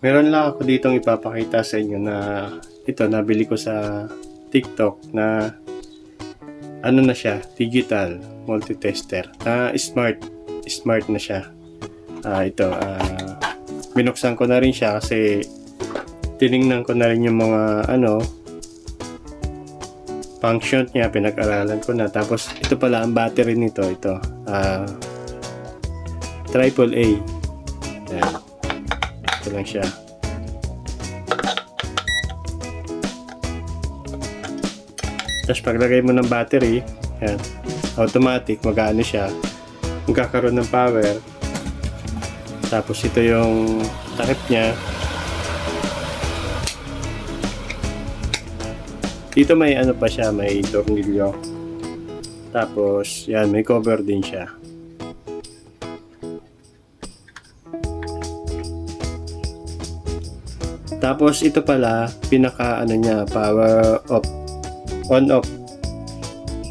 Meron lang ako ditong ipapakita sa inyo na ito nabili ko sa TikTok na ano na siya, digital multi-tester na smart na siya. Binuksan ko na rin siya kasi tiningnan ko na rin yung mga function niya, pinag-aralan ko na. Tapos ito pala ang battery nito, AAA. Yan. Ito lang siya. Tapos paglagay mo ng battery, yan, automatic mag-aano siya, magkakaroon ng power. Tapos ito yung takip niya. Dito may ano pa siya, may tornilyo. Tapos yan, may cover din siya. Tapos ito pala, pinaka niya, power off, on off.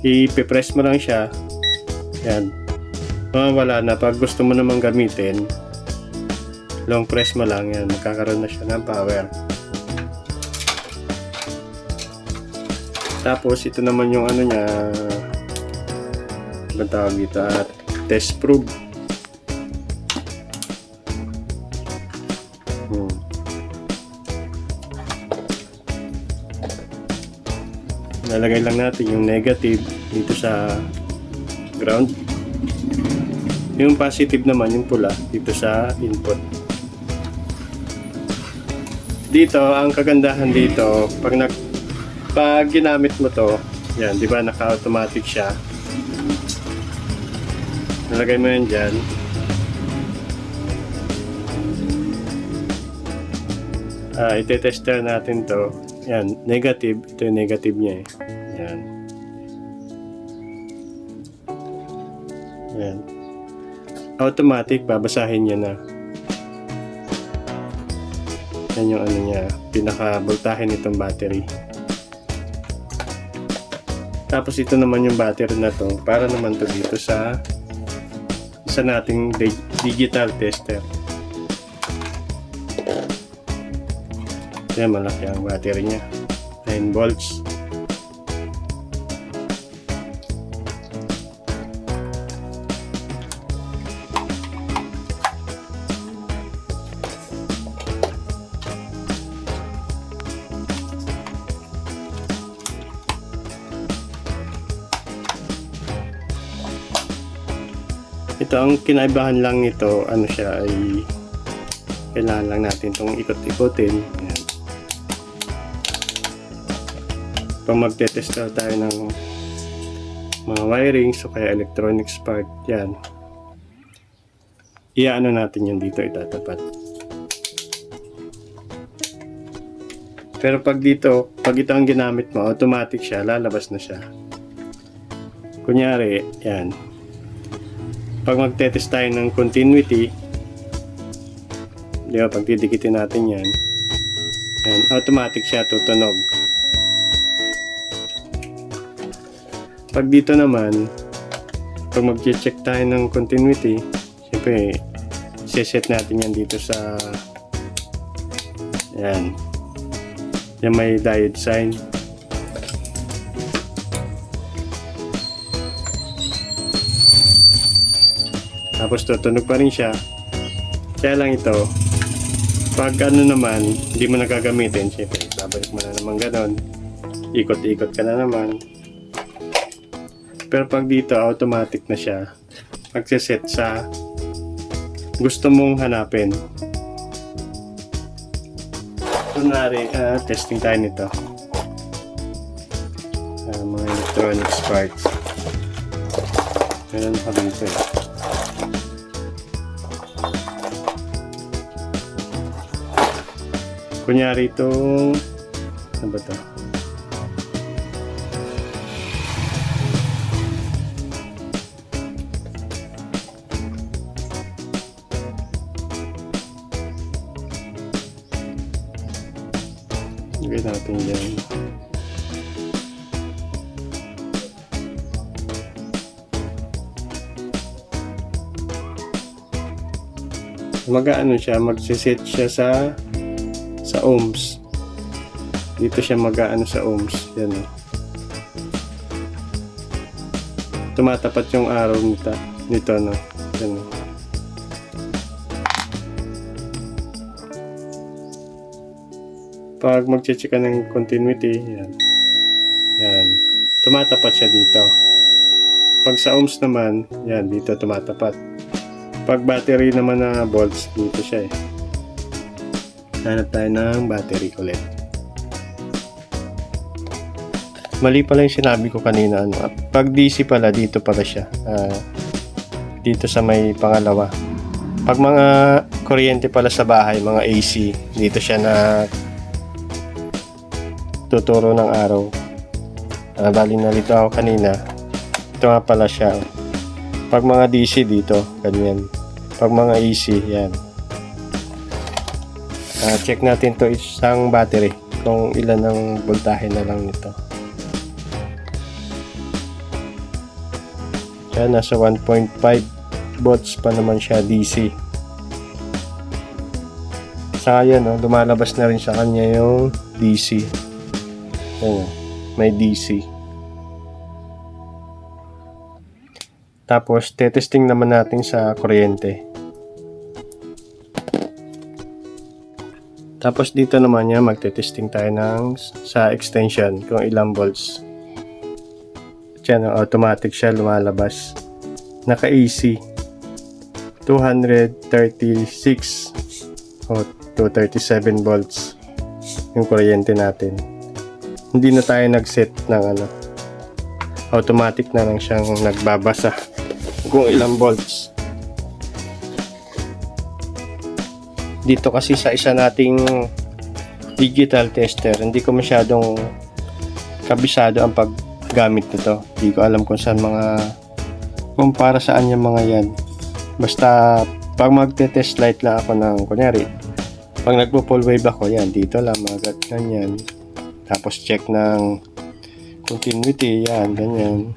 I-press mo lang siya. Yan. Mawawala na. Pag gusto mo namang gamitin, long press mo lang yan, magkakaroon na siya ng power. Tapos ito naman yung niya, ano tawag dito, test probe. Lalagay lang natin yung negative dito sa ground, yung positive naman, yung pula, dito sa input. Dito ang kagandahan dito, pag ginamit mo to, yan, di ba naka-automatic siya. Nalagay mo yan dyan. Ite-tester natin to. Yan, negative. Ito yung negative niya eh. Yan. Yan. Automatic, babasahin niya na. Yan yung niya, pinaka-voltahe nitong battery. Tapos ito naman yung battery na to, para naman to dito sa isa nating digital tester. Yan, malaki ang battery niya, 9 volts. Ito ang kinaibahan lang nito, siya ay kailangan lang natin itong ikot-ikotin. Ayan. Pag magte-test tayo ng mga wirings o kaya electronics part, yan, iaano natin yan dito, itatapat. Pero pag ito ang ginamit mo, automatic siya, lalabas na siya. Kunyari, yan, pag magte-test tayo ng continuity, di ba, pag didikitin natin yan, automatic siya tutunog. Pag dito naman, pag mag-check tayo ng continuity, siyempre, set natin yan dito sa yan, yung may diode sign. Tapos tutunog pa rin siya. Kaya lang ito, pag naman, hindi mo nagagamitin, siyempre, babalik mo na naman ganon. Ikot-ikot ka na naman. Pero pag dito, automatic na siya. Magsiset sa gusto mong hanapin. Kunwari, testing tayo nito. Mga electronics parts. Meron pa dito eh. Kunyari itong ano ba ito? Lagay natin dyan. Mag-ano siya, magsiset siya sa ohms. Dito siya mag-aano sa ohms. Yan o. Tumatapat yung araw nito no. Yan o. Pag mag-check ka ng continuity, yan. Yan. Tumatapat siya dito. Pag sa ohms naman, yan, dito tumatapat. Pag battery naman na volts, dito siya eh. Hanap tayo ng battery ulit. Mali pala yung sinabi ko kanina. Ano. Pag DC pala, dito pala siya. Dito sa may pangalawa. Pag mga kuryente pala sa bahay, mga AC, dito siya na tuturo ng araw. Bali nalito ako kanina. Ito nga pala siya. Pag mga DC dito, ganyan. Pag mga AC, yan. Check natin to isang battery. Kung ilan ang voltahe na lang nito. Yan, nasa 1.5 volts pa naman siya DC. Sa ngayon, no, lumalabas na rin sa kanya yung DC. Yan, may DC. Tapos, testing naman natin sa kuryente. Tapos, dito naman yan, magte-testing tayo sa extension kung ilang volts. Diyan, automatic siya lumalabas. Naka-AC. 236 o 237 volts yung kuryente natin. Hindi na tayo nag-set ng automatic na lang siyang nagbabasa kung ilang volts. Dito kasi sa isa nating digital tester, hindi ko masyadong kabisado ang paggamit nito. Hindi ko alam kung para saan yung mga yan. Basta pag magte-test light lang ako ng kunyari, pag nagpo-full wave ako, yan, dito lang mga ganyan. Tapos check ng continuity, yan, ganyan.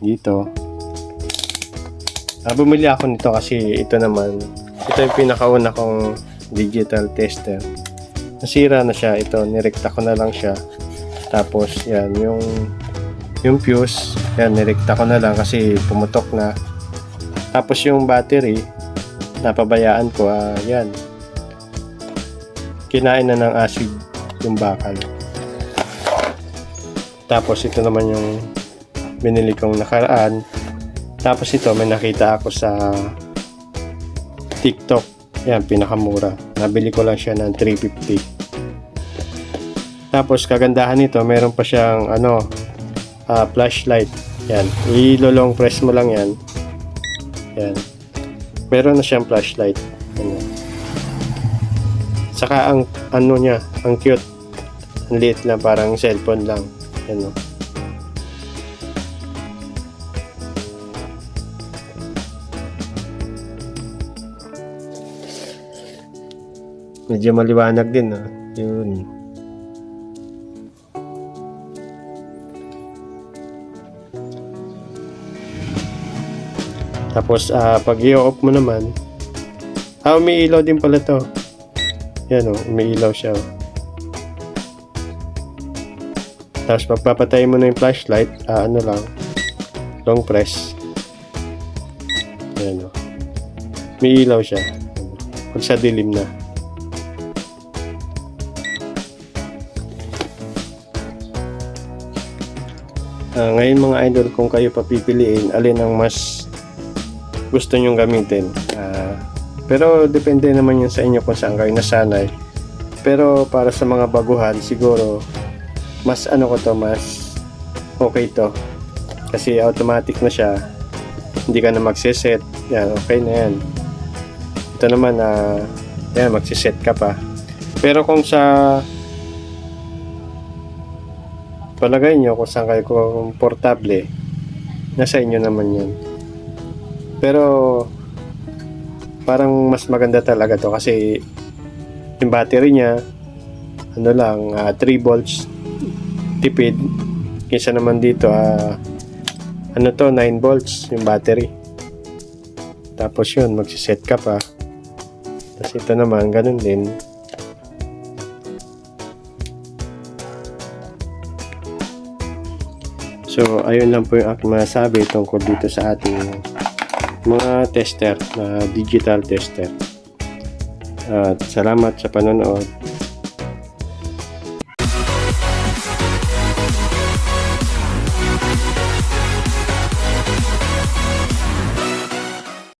Dito. Bumili ako nito kasi ito yung pinakauna kong digital tester. Nasira na siya, ito, nirekta ko na lang siya. Tapos, yan, yung fuse, yan, nirekta ko na lang kasi pumutok na. Tapos yung battery, napabayaan ko, yan. Kinain na ng acid yung bakal. Tapos ito naman yung binili kong nakaraan. Tapos ito may nakita ako sa TikTok. Yan, pinakamura. Nabili ko lang siya ng 350. Tapos kagandahan nito, meron pa siyang flashlight. Yan, i-long press mo lang yan. Yan. Meron na siyang flashlight. Yan. Saka ang ang cute. Ang liit lang, parang cellphone lang. Yan o. Medyo maliwanag din, no? Yun. Tapos, pag i-off mo naman, umiilaw din pala to. Yan o, umiilaw siya. Tapos, pagpapatay mo na yung flashlight, long press. Yan o. Umiilaw siya. Pag sa dilim na. Ngayon mga idol, kung kayo papipiliin, alin ang mas gusto nyong gamitin. Pero depende naman yun sa inyo kung saan kayo nasanay. Pero para sa mga baguhan, siguro mas mas okay to. Kasi automatic na siya. Hindi ka na magsiset. Yan, okay na yan. Ito naman yan, magsiset ka pa. Pero kung sa palagay nyo kung saan kayo komportable, nasa inyo naman yan. Pero parang mas maganda talaga to kasi yung battery niya 3 volts tipid, kaysa naman dito 9 volts yung battery. Tapos yun, magsiset ka pa. Tapos ito naman ganun din, So, ayun lang po yung aking masasabi tungkol dito sa ating mga tester na digital tester. At salamat sa panonood.